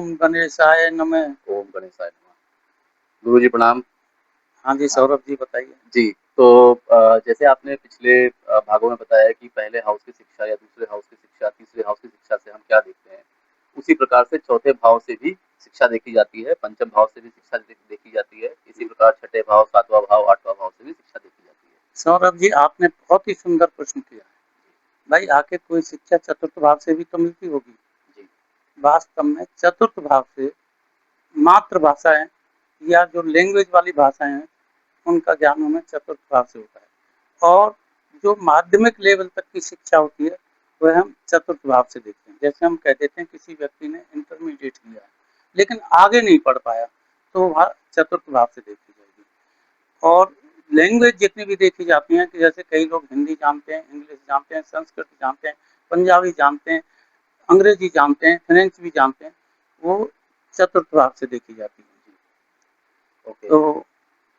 ओम गणेशाय नमः। ओम गणेशाय नमः। गुरुजी प्रणाम। हाँ जी, हाँ, सौरभ जी बताइए। जी, तो जैसे आपने पिछले भागों में बताया कि पहले हाउस की शिक्षा या दूसरे हाउस की शिक्षा, तीसरे हाउस की शिक्षा से हम क्या देखते हैं, उसी प्रकार से चौथे भाव से भी शिक्षा देखी जाती है, पंचम भाव से भी शिक्षा देखी जाती है, इसी प्रकार छठे भाव, सातवां भाव, आठवां भाव से भी शिक्षा देखी जाती है। सौरभ जी, आपने बहुत ही सुंदर प्रश्न किया है। भाई आखिर कोई शिक्षा चतुर्थ भाव से भी तो मिलती होगी। जी, वास्तव में चतुर्थ भाव से मातृभाषाएं या जो लैंग्वेज वाली भाषाएं हैं, उनका ज्ञान हमें चतुर्थ भाव से होता है। और जो माध्यमिक लेवल तक की शिक्षा होती है, वह हम चतुर्थ भाव से देखते हैं। जैसे हम कह देते हैं किसी व्यक्ति ने इंटरमीडिएट किया है, लेकिन आगे नहीं पढ़ पाया, तो वह चतुर्थ भाव से देखी जाएगी। और लैंग्वेज जितनी भी देखी जाती हैं कि जैसे कई लोग हिंदी जानते हैं, इंग्लिश जानते हैं, संस्कृत जानते हैं, पंजाबी जानते हैं, अंग्रेजी जानते हैं, फ्रेंच भी जानते हैं, वो चतुर्थ भाव से देखी जाती है। ओके। तो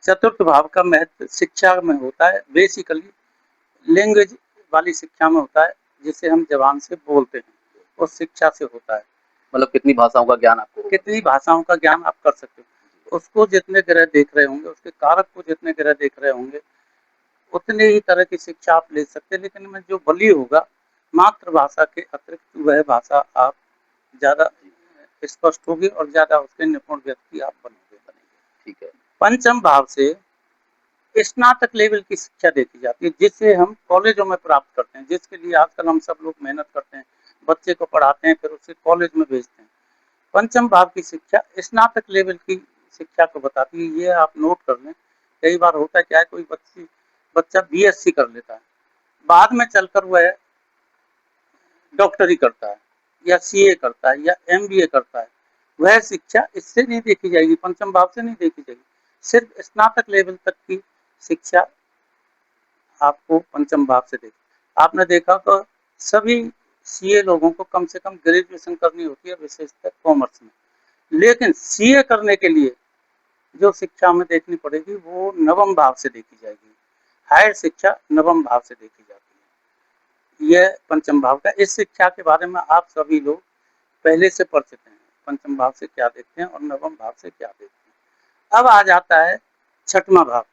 चतुर्थ भाव का महत्व शिक्षा में होता है, बेसिकली लैंग्वेज वाली शिक्षा में होता है, जिसे हम जबान से बोलते हैं, उस शिक्षा से होता है। मतलब कितनी भाषाओं का ज्ञान आपको होगा? कितनी भाषाओं का ज्ञान आप कर सकते हो, उसको जितने ग्रह देख रहे होंगे, उसके कारक को जितने ग्रह देख रहे होंगे, उतने ही तरह की शिक्षा आप ले सकते हैं। लेकिन में जो बली होगा, मातृभाषा के अतिरिक्त वह भाषा आप ज़्यादा स्पष्ट होगी और ज़्यादा उसके निपुण व्यक्ति आप बनोगे। ठीक है। पंचम भाव से स्नातक लेवल की शिक्षा देखी जाती है, जिसे हम कॉलेजों में प्राप्त करते हैं, जिसके लिए आजकल हम सब लोग मेहनत करते हैं, बच्चे को पढ़ाते हैं, फिर उसे कॉलेज में भेजते हैं। पंचम भाव की शिक्षा स्नातक लेवल की शिक्षा को बताती है। ये आप नोट कर लें। कई बार होता है क्या है, कोई बच्चा बीएससी कर लेता है, बाद में चलकर वह डॉक्टरी करता है या सीए करता है या एमबीए करता है, वह शिक्षा इससे नहीं देखी जाएगी, पंचम भाव से नहीं देखी जाएगी। सिर्फ स्नातक लेवल तक की शिक्षा आपको पंचम भाव से देखी। आपने देखा तो सभी सीए लोगों को कम से कम ग्रेजुएशन करनी होती है, विशेषकर कॉमर्स में। लेकिन सीए करने के लिए जो शिक्षा हमें देखनी पड़ेगी, वो नवम भाव से देखी जाएगी। हायर शिक्षा नवम भाव से देखी जाती है। यह पंचम भाव का, इस शिक्षा के बारे में आप सभी लोग पहले से परिचित हैं, पंचम भाव से क्या देखते हैं और नवम भाव से क्या देखते हैं। अब आ जाता है छठवां भाव।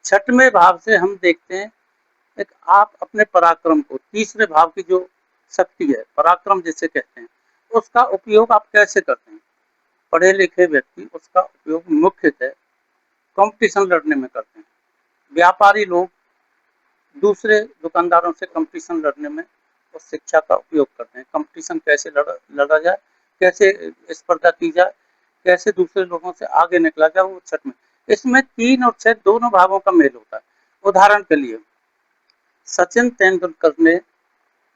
छठवें भाव से हम देखते हैं एक आप अपने पराक्रम को, तीसरे भाव की जो शक्ति है, पराक्रम जिसे कहते हैं, उसका उपयोग आप कैसे करते हैं। पढ़े लिखे व्यक्ति उसका उपयोग मुख्यतः कंपटीशन लड़ने में करते हैं। व्यापारी लोग दूसरे दुकानदारों से कंपटीशन लड़ने में उस शिक्षा का उपयोग करते हैं। कंपटीशन कैसे लड़ा जाए, कैसे स्पर्धा की जाए, कैसे दूसरे लोगों से आगे निकला जाए, वो छठ में। इसमें 3 और 6 दोनों भावों का मेल होता है। उदाहरण के लिए सचिन तेंदुलकर ने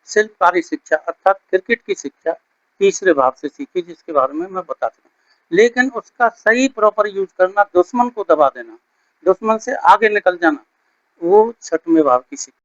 शिल्पकारी शिक्षा अर्थात क्रिकेट की शिक्षा तीसरे भाव से सीखी, जिसके बारे में मैं बता सकता हूँ। लेकिन उसका सही प्रॉपर यूज करना, दुश्मन को दबा देना, दुश्मन से आगे निकल जाना, वो छठवें भाव की शिक्षा